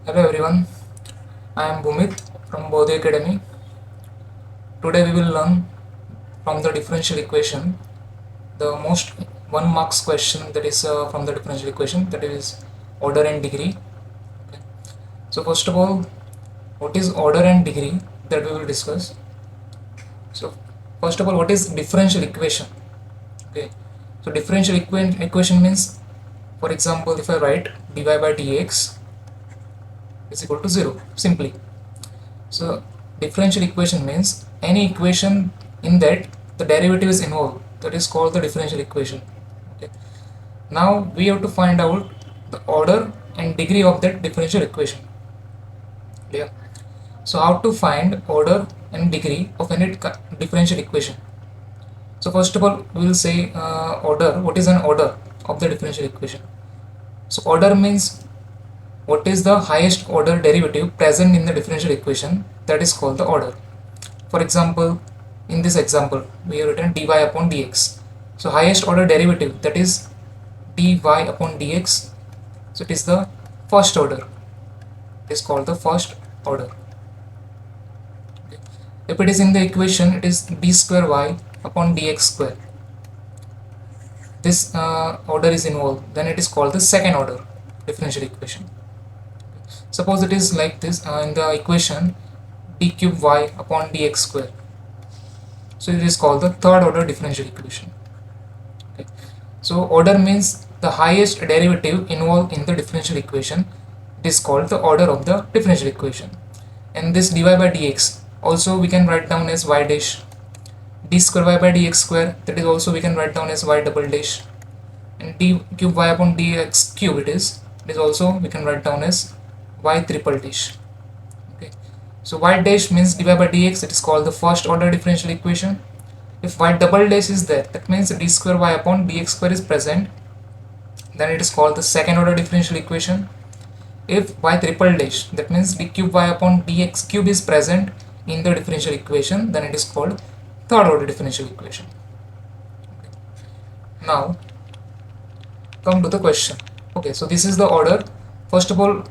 Hello everyone, I am Bhumit from Bodhi Academy. Today we will learn from the differential equation the most 1 marks question that is from the differential equation, that is order and degree. Okay. So first of all, what is order and degree, that we will discuss. So first of all, what is differential equation? Okay. So differential equation means, for example, if I write dy by dx is equal to 0 simply. So differential equation means any equation in that the derivative is involved, that is called the differential equation. Okay. Now we have to find out the order and degree of that differential equation. Yeah. So how to find order and degree of any differential equation? So first of all, we will say order. What is an order of the differential equation? So order means what is the highest order derivative present in the differential equation, that is called the order. For example, in this example, we have written dy upon dx. So highest order derivative, that is dy upon dx. So it is the first order. It is called the first order. Okay. If it is in the equation, it is d square y upon dx square. This order is involved. Then it is called the second order differential equation. Suppose it is like this in the equation d cube y upon dx square. So it is called the third order differential equation. Okay. So order means the highest derivative involved in the differential equation. It is called the order of the differential equation. And this dy by dx also we can write down as y dash. D square y by dx square, that is also we can write down as y double dash. And d cube y upon dx cube it is also we can write down as y triple dash. Okay. So y dash means dy by dx, it is called the first order differential equation. If y double dash is there, that means d square y upon dx square is present, then it is called the second order differential equation. If y triple dash, that means d cube y upon dx cube is present in the differential equation, then it is called third order differential equation. Now come to the question. Okay, so this is the order. First of all,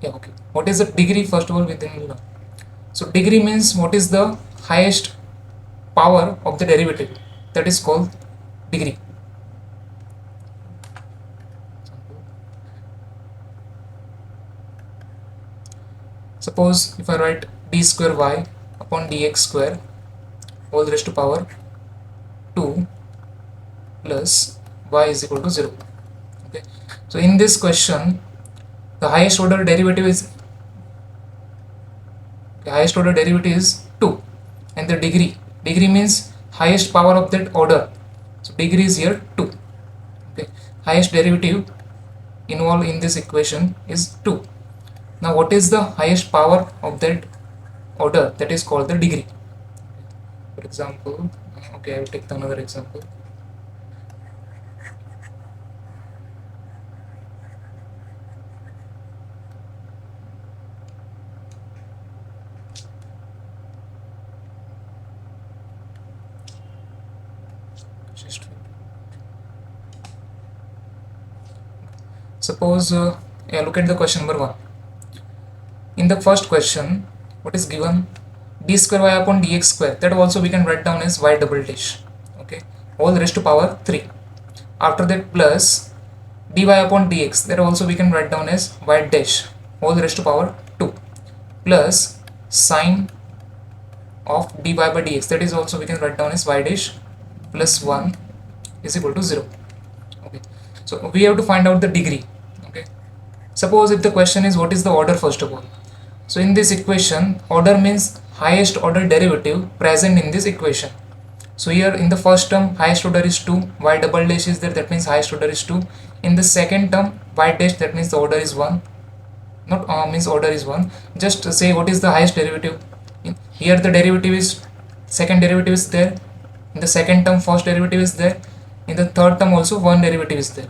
yeah, okay, what is the degree? First of all, within so degree means what is the highest power of the derivative, that is called degree. Suppose if I write d square y upon dx square whole raised to power 2 plus y is equal to 0. Okay. So in this question, the highest order derivative is 2, and the degree means highest power of that order. So degree is here 2. Okay. Highest derivative involved in this equation is 2. Now what is the highest power of that order, that is called the degree. For example, okay, I will take another example. Suppose yeah, look at the question number 1. In the first question, what is given? D square y upon dx square, that also we can write down as y double dash. Okay, whole raised to power 3. After that plus dy upon dx, that also we can write down as y dash whole raised to power 2 plus sine of dy by dx, that is also we can write down as y dash plus 1 is equal to 0. Okay, so we have to find out the degree. Okay, suppose if the question is what is the order first of all. So in this equation, order means highest order derivative present in this equation. So here in the first term highest order is 2, y double dash is there, that means highest order is 2. In the second term y dash, that means the order is 1. Not means order is 1. Just say what is the highest derivative. Here the derivative is, second derivative is there. In the second term first derivative is there. In the third term also one derivative is there.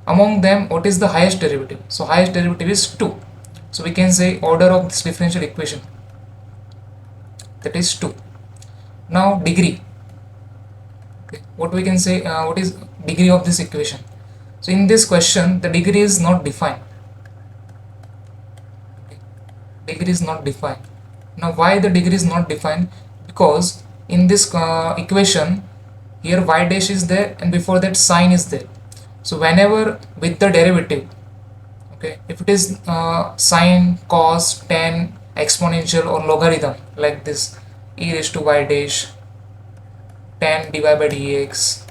Among them what is the highest derivative? So highest derivative is 2. So we can say order of this differential equation, that is 2. Now degree. Okay, what we can say, what is degree of this equation? So in this question the degree is not defined. degree is not defined. Now why the degree is not defined? Because in this equation here y dash is there and before that sign is there. So whenever with the derivative, okay, if it is sine, cos, tan, exponential or logarithm like this, e raised to y dash, tan dy by dx,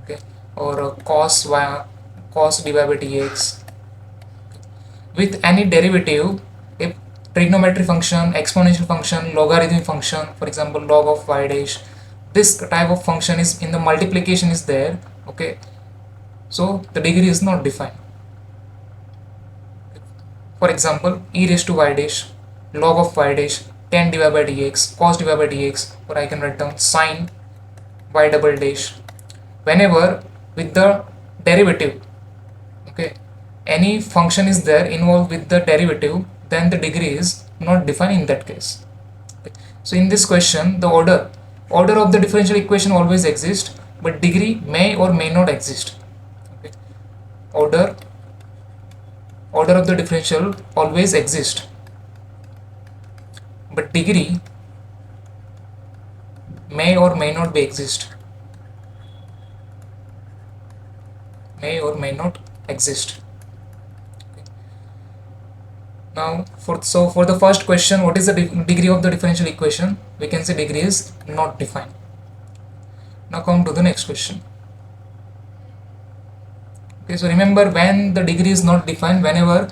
okay, or cos dy by dx, with any derivative, a trigonometry function, exponential function, logarithmic function, for example log of y dash, this type of function is in the multiplication is there, okay, so the degree is not defined. For example, e raised to y dash, log of y dash, tan dy by dx, cos dy by dx, or I can write down sine y double dash. Whenever with the derivative, okay, any function is there involved with the derivative, then the degree is not defined in that case. Okay. So in this question, the order of the differential equation always exists, but degree may or may not exist. Okay. Order of the differential always exists, but degree may or may not be exist. May or may not exist. Now for the first question, what is the degree of the differential equation? We can say degree is not defined. Now come to the next question. Okay, so remember, when the degree is not defined, whenever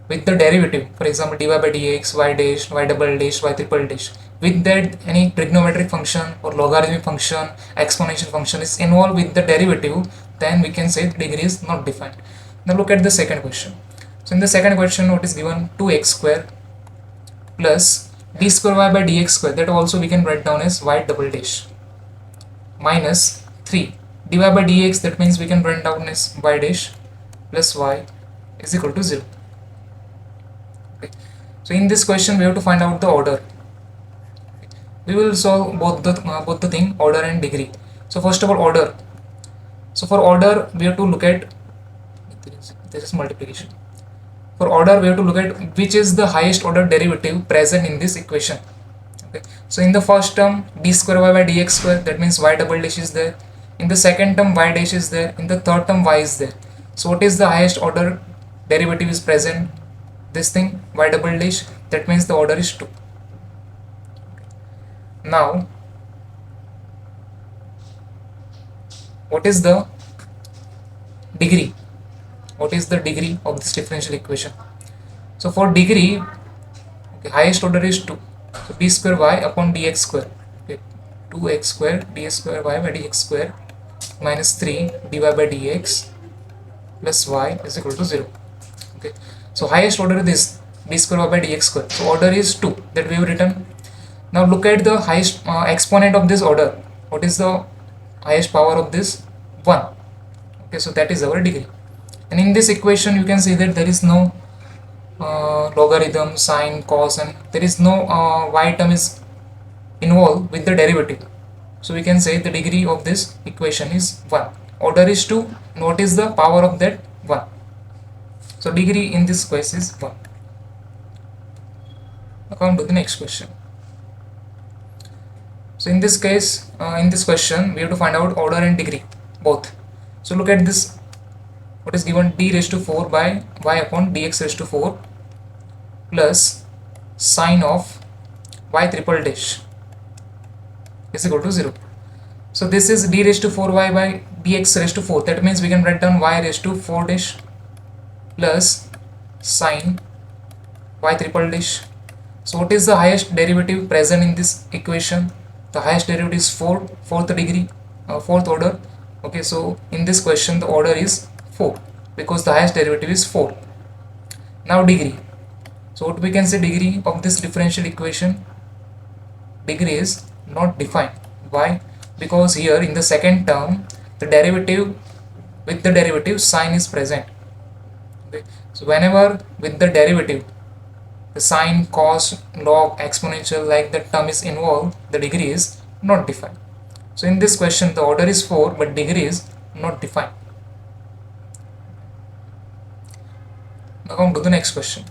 with the derivative, for example dy by dx, y dash, y double dash, y triple dash, with that any trigonometric function or logarithmic function, exponential function is involved with the derivative, then we can say the degree is not defined. Now look at the second question. So in the second question, what is given? 2x square plus d square y by dx square, that also we can write down as y double dash, minus 3 dy by dx, that means we can write down as y dash plus y is equal to 0. Okay. So in this question we have to find out the order. Okay. We will solve both the thing, order and degree. So first of all, order. So for order we have to look at this is multiplication. For order we have to look at which is the highest order derivative present in this equation. Okay. So in the first term d square y by dx square, that means y double dash is there. In the second term y dash is there. In the third term y is there. So what is the highest order derivative is present? This thing, y double dash, that means the order is 2. Now what is the degree? What is the degree of this differential equation? So for degree, okay, highest order is 2. So d square y upon dx square. Okay, 2x square d square y by dx square minus 3 dy by dx plus y is equal to 0. Okay, so highest order is this d square y by dx square. So order is 2, that we have written. Now look at the highest exponent of this order. What is the highest power of this? 1. Okay, so that is our degree. And in this equation you can see that there is no logarithm, sine, cos, and there is no y term is involved with the derivative. So we can say the degree of this equation is 1. Order is 2. What is the power of that? 1. So degree in this case is 1. Now come to the next question. So in this case, in this question we have to find out order and degree both. So look at this. What is given? d raised to 4 by y upon dx raised to 4 plus sine of y triple dash is equal to 0. So this is d raised to 4y by dx raised to 4, that means we can write down y raised to 4 dash plus sine y triple dash. So what is the highest derivative present in this equation? The highest derivative is 4th degree, 4th order. Okay, so in this question the order is 4 because the highest derivative is 4. Now degree. So what we can say degree of this differential equation? Degree is not defined. Why? Because here in the second term the derivative, with the derivative sign is present. Okay. So whenever with the derivative the sine, cos, log, exponential like the term is involved, the degree is not defined. So in this question the order is 4 but degree is not defined. Now come to the next question.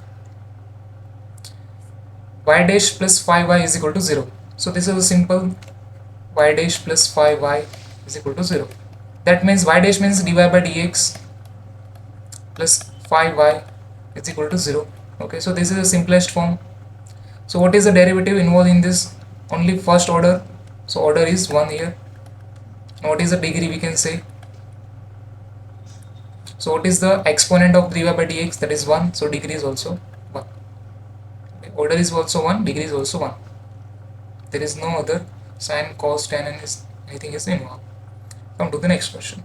y dash plus 5y is equal to 0. So this is a simple y dash plus 5y is equal to 0. That means y dash means dy by dx plus 5y is equal to 0. Okay, so this is the simplest form. So what is the derivative involved in this? Only first order. So order is 1 here. Now what is the degree we can say? So what is the exponent of dy by dx? That is 1. So degree is also 1. Okay, order is also 1, degree is also 1. There is no other sine, cos, tan and anything is involved. Come to the next question.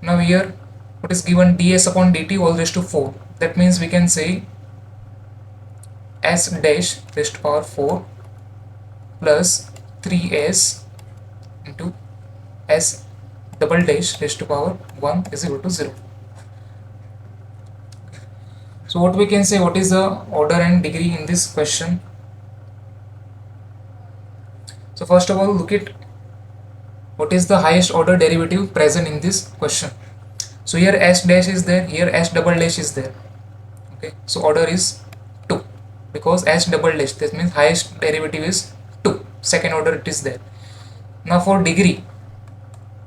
Now here what is given? ds upon dt all raised to 4. That means we can say s dash raised to power 4 plus 3s into s double dash raised to power 1 is equal to 0. So what we can say, what is the order and degree in this question? So first of all, look at what is the highest order derivative present in this question. So here s dash is there, here s double dash is there. Okay, so order is 2 because s double dash, that means highest derivative is 2, second order it is there. Now for degree,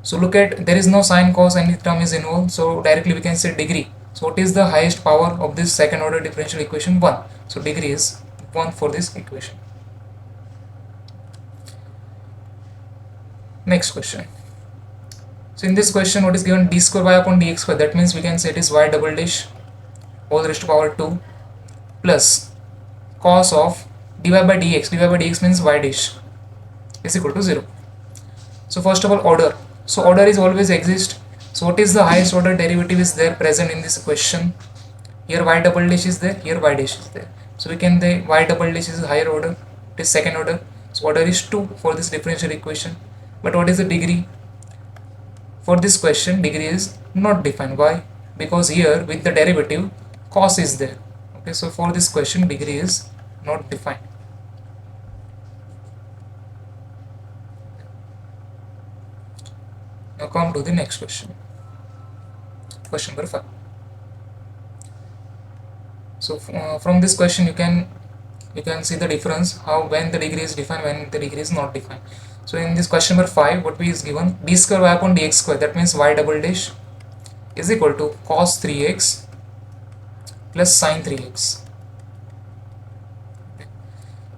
so look at, there is no sine, cos, any term is involved, so directly we can say degree. So what is the highest power of this second order differential equation? 1. So degree is 1 for this equation. Next question. So in this question what is given? d square y upon dx square, that means we can say it is y double dash all raised to power 2 plus cos of dy by dx, dy by dx means y dash is equal to 0. So first of all order, so order is always exist. So what is the highest order derivative is there present in this question? Here y double dash is there, here y dash is there. So we can say y double dash is higher order, it is second order. So order is 2 for this differential equation. But what is the degree? For this question degree is not defined. Why? Because here with the derivative cos is there. Okay, so for this question degree is not defined. Now come to the next question. Question number 5. So from this question you can see the difference how when the degree is defined, when the degree is not defined. So in this question number 5 what we is given? d square y upon dx square, that means y double dash is equal to cos 3x plus sin 3x. Okay.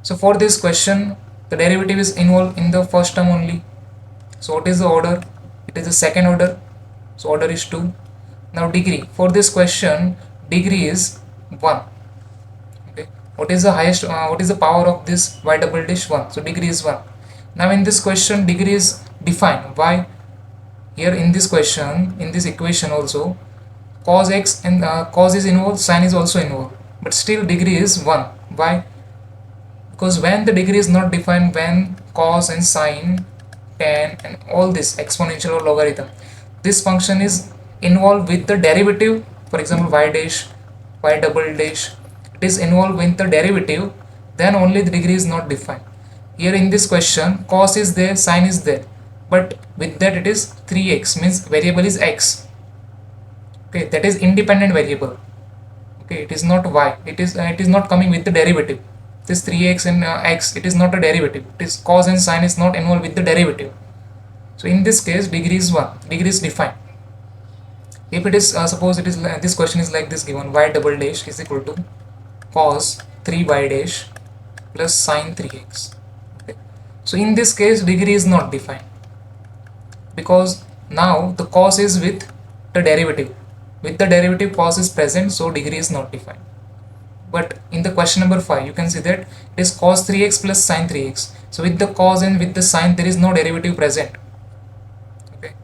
So for this question the derivative is involved in the first term only. So what is the order? It is the second order, so order is 2. Now degree, for this question degree is 1. Okay, what is the highest what is the power of this y double dash? 1, so degree is 1. Now in this question degree is defined. Why? Here in this question, in this equation also cos x and cos is involved, sin is also involved, but still degree is 1. Why? Because when the degree is not defined, when cos and sin, tan and all this exponential or logarithm, this function is involved with the derivative, for example y dash, y double dash, it is involved with the derivative, then only the degree is not defined. Here in this question cos is there, sin is there, but with that it is 3x, means variable is x. Okay, that is independent variable. Okay, it is not y, it is not coming with the derivative. This 3x and x, it is not a derivative, it is cos and sin is not involved with the derivative. So in this case degree is 1, degree is defined. If it is suppose it is this question is like this given, y double dash is equal to cos 3y dash plus sin 3x. Okay. So in this case degree is not defined because now the cos is with the derivative. With the derivative cos is present, so degree is not defined. But in the question number 5 you can see that it is cos 3x plus sin 3x. So with the cos and with the sin there is no derivative present. Okay.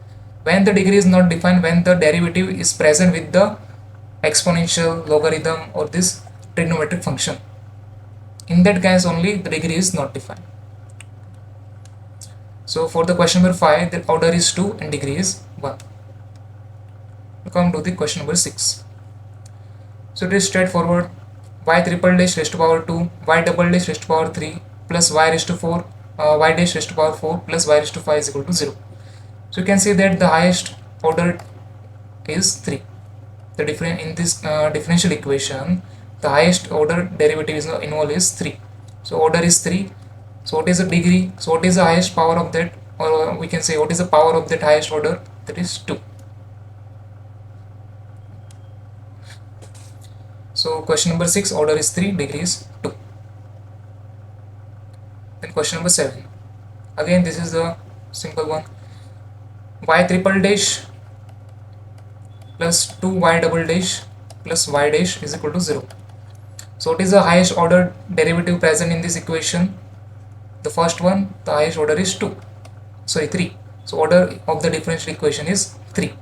When the degree is not defined, when the derivative is present with the exponential, logarithm or this trigonometric function, in that case only the degree is not defined. So for the question number 5 the order is 2 and degree is 1. We come to the question number 6. So it is straightforward. Y triple dash raised to power 2, y double dash raised to power 3 plus y raised to 4, y dash raised to power 4 plus y raised to 5 is equal to 0. So you can see that the highest order is 3. The in this differential equation the highest order derivative is involved is 3. So order is 3. So what is the degree? So what is the highest power of that, or we can say what is the power of that highest order? That is 2. So question number 6, order is 3, degree is 2. Then question number 7. Again this is the simple one. Y triple dash plus 2y double dash plus y dash is equal to 0. So what is the highest order derivative present in this equation? The first one, the highest order is 3. So order of the differential equation is 3.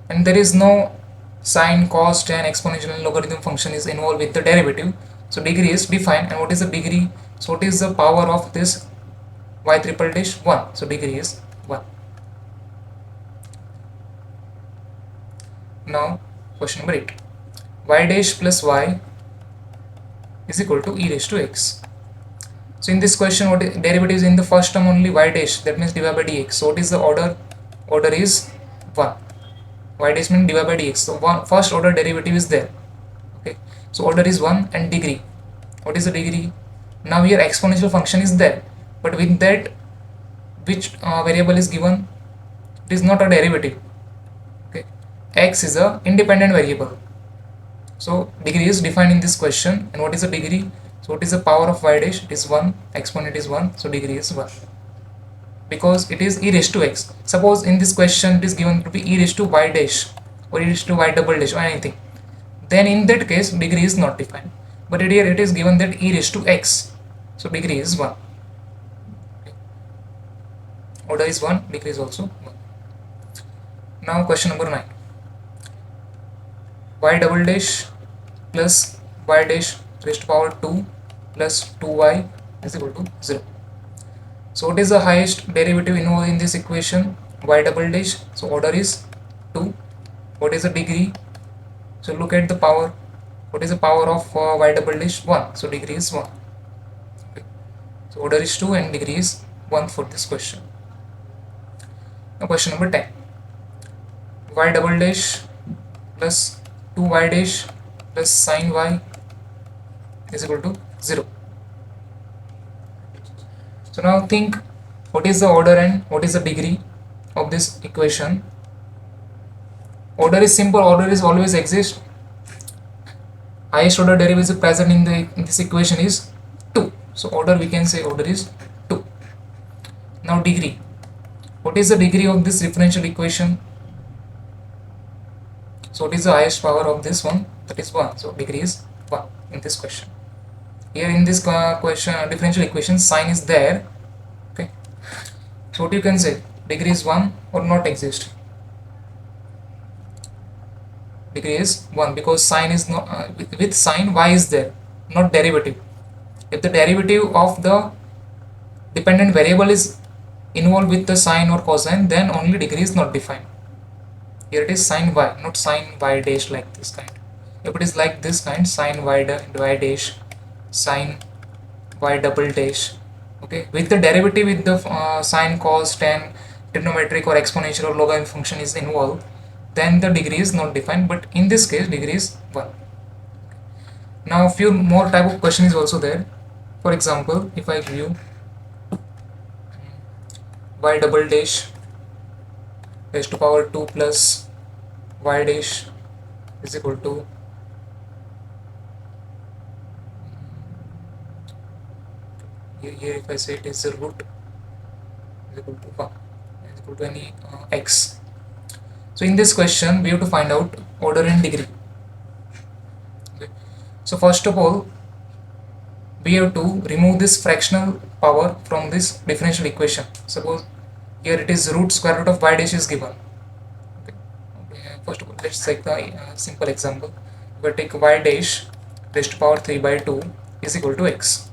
And there is no sine, cos, tan, exponential and logarithm function is involved with the derivative. So degree is defined. And what is the degree? So what is the power of this y triple dash? 1. So degree is 1. Now question number 8. Y dash plus y is equal to e raised to x. So in this question, what is derivative is in the first term only y dash, that means divided by dx. So what is the order? Order is 1. Y dash means divided by dx. So first order derivative is there. Okay. So order is 1 and degree. What is the degree? Now here exponential function is there, but with that which variable is given? It is not a derivative. Okay. X is a independent variable. So degree is defined in this question. And what is the degree? So what is the power of y dash? It is 1, exponent is 1, so degree is 1. Because it is e raised to x. Suppose in this question it is given to be e raised to y dash or e raised to y double dash or anything. Then in that case degree is not defined. But here it is given that e raised to x. So degree is 1. Okay. Order is 1, degree is also 1. Now question number 9. Y double dash plus y dash raised to power 2 plus 2y is equal to 0. So what is the highest derivative involved in this equation? Y double dash. So order is 2. What is the degree? So look at the power. What is the power of y double dash? 1. So degree is 1. Okay. So order is 2 and degree is 1 for this question. Now question number 10. Y double dash plus 2y dash plus sine y is equal to 0. So now think what is the order and what is the degree of this equation. Order is simple, order is always exist. Highest order derivative present in this equation is 2. So order, we can say order is 2. Now degree. What is the degree of this differential equation? So what is the highest power of this one? That is 1. So degree is 1 in this question. Here in this question, differential equation, sign is there. Okay. So what you can say? Degree is 1 or not exist? Degree is 1 because sign is not with sign y is there, not derivative. If the derivative of the dependent variable is involved with the sine or cosine, then only degree is not defined. Here it is sine y, not sine y dash like this kind. If it is like this kind, sine y dash, sine y double dash, okay, with the derivative with the sine, cos, tan, trigonometric or exponential or logarithm function is involved, then the degree is not defined. But in this case degree is 1. Now a few more type of question is also there. For example, if I give you y double dash raised to power 2 plus y dash is equal to here if I say it is the root is equal to 1 is equal to any x. So in this question we have to find out order and degree. Okay. So first of all we have to remove this fractional power from this differential equation. Suppose here it is root square root of y dash is given. Okay. First of all let's take the simple example. We take y dash raised to power 3 by 2 is equal to x.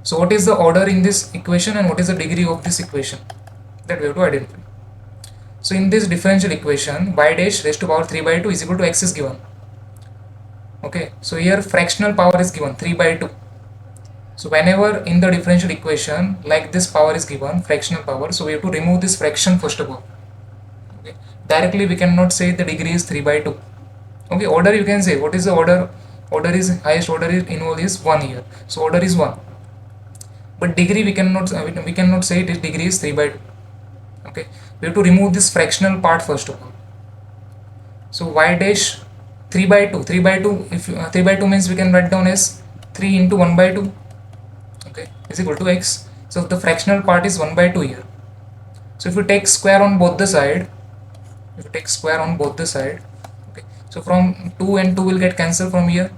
So what is the order in this equation and what is the degree of this equation? That we have to identify. So in this differential equation, y dash raised to power 3 by 2 is equal to x is given. Okay, so here fractional power is given 3 by 2. So whenever in the differential equation like this power is given, fractional power, so we have to remove this fraction first of all. Okay. Directly we cannot say the degree is 3 by 2. Okay, order you can say what is the order is highest order is involved is 1 here, so order is 1. But degree we cannot say it is degree is 3 by 2. Okay, we have to remove this fractional part first of all. So y dash 3 by 2, 3 by 2, if 3 by 2 means we can write down as 3 into 1 by 2, okay, is equal to x. So the fractional part is 1 by 2 here. So if you take square on both the side, if you take square on both the side, okay, so from 2 and 2 will get cancelled from here.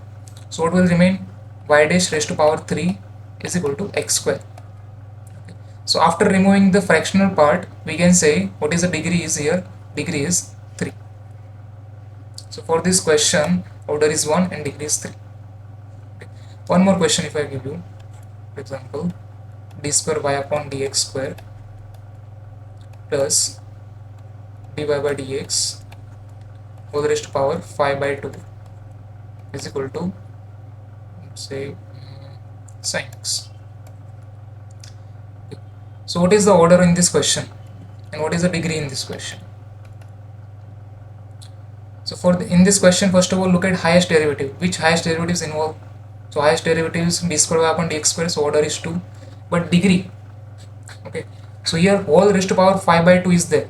So what will remain? Y dash raised to power 3 is equal to x square. Okay. So after removing the fractional part, we can say what is the degree is here? Degree is 3. So for this question, order is 1 and degree is 3. Okay. One more question if I give you, for example, d square y upon dx square plus dy by dx whole raised to power 5 by 2 is equal to, say, sin x. Okay. So what is the order in this question and what is the degree in this question? So in this question, first of all, look at highest derivative. Which highest derivative is involved? So highest derivative is d square y upon dx square, so order is 2. But degree, okay, so here whole raised to power 5 by 2 is there.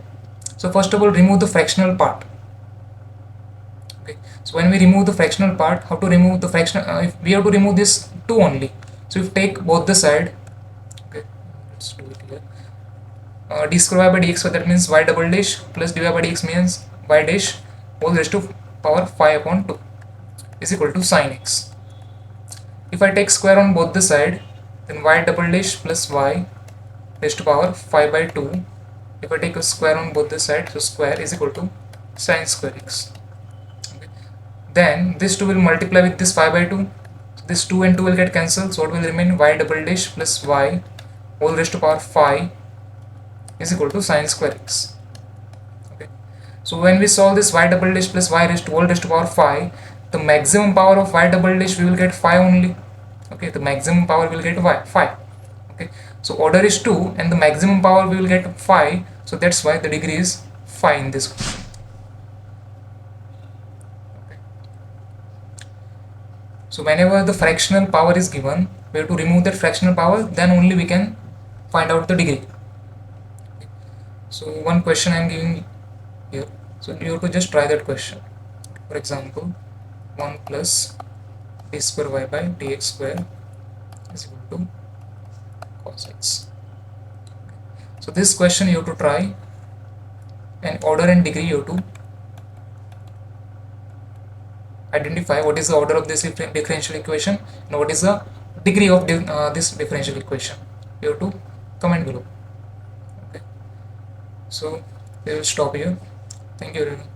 So first of all, remove the fractional part. Okay, so when we remove the fractional part, how to remove the fractional? If we have to remove this 2 only. So if take both the side, okay, let's do it here. D square y by dx square, that means y double dash plus dy by dx means y dash whole raised to power 5 upon 2 is equal to sin x. If I take square on both the side, then y double dash plus y raised to power 5 by 2. If I take a square on both the sides, so square is equal to sin square x. Okay. Then this 2 will multiply with this 5 by 2. So this 2 and 2 will get cancelled. So what will remain? Y double dash plus y whole raised to power 5 is equal to sin square x. Okay. So when we solve this y double dash plus y raised to whole raised to power 5, the maximum power of y double dash we will get 5 only. Okay, the maximum power will get 5. Okay, so order is 2 and the maximum power we will get 5, so that's why the degree is 5 in this question. Okay. So whenever the fractional power is given, we have to remove that fractional power, then only we can find out the degree. Okay. So one question I am giving here, so you have to just try that question. For example, 1 plus d square y by dx square is equal to cos x. So this question you have to try, and order and degree you have to identify what is the order of this differential equation and what is the degree of this differential equation. You have to comment below. Okay, so we will stop here. Thank you everyone.